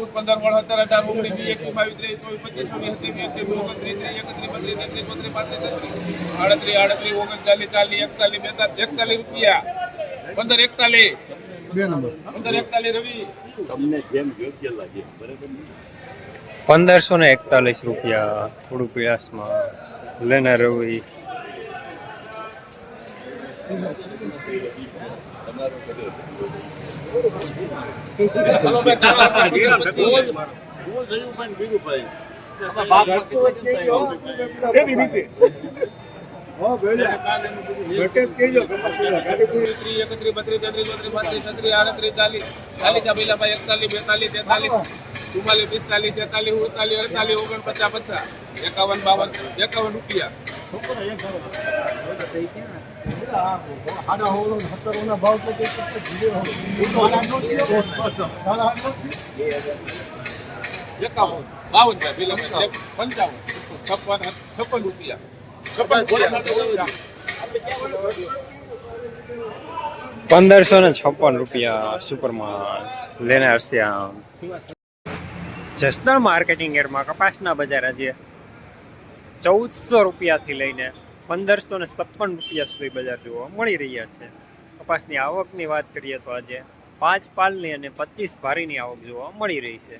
14, 15, 16, 17, 18, 19, 20, 21, 22, 23, 24, 25, 26, 27, 28, 29, 30, 31, 32, 33, 34, 35, 36, 37, 38, 39, 40, 41, 41 રૂપિયા 15, 41 બે નંબર 15, 41 રવિ 1541 રૂપિયા થોડું પીળાસમાં લેના રવિ. હાલો ભાઈ કાળા પછી હા બેલે ઘટે કેજો 31, 32, 33, 34, 35, 36, 38, 40, 40 ભાઈ 41, 42, 43, 44, 45, 46, 47, 48, 49, 50, 51, 52, 51 રૂપિયા આડા હોલો 17 ના ભાવ તો ધીરે હો 51, 52 ભાઈ પેલા 55, 56 રૂપિયા 1556 રૂપિયા સુપરમાન લેનાર શ્યામ. જસદણ માર્કેટિંગ યાર્ડમાં કપાસના બજાર આજે 1400 રૂપિયાથી લઈને 1556 રૂપિયા સુધી બજાર જોવા મળી રહ્યા છે. કપાસની આવકની વાત કરીએ તો આજે 5 પાલની અને 25 ભારીની આવક જોવા મળી રહી છે.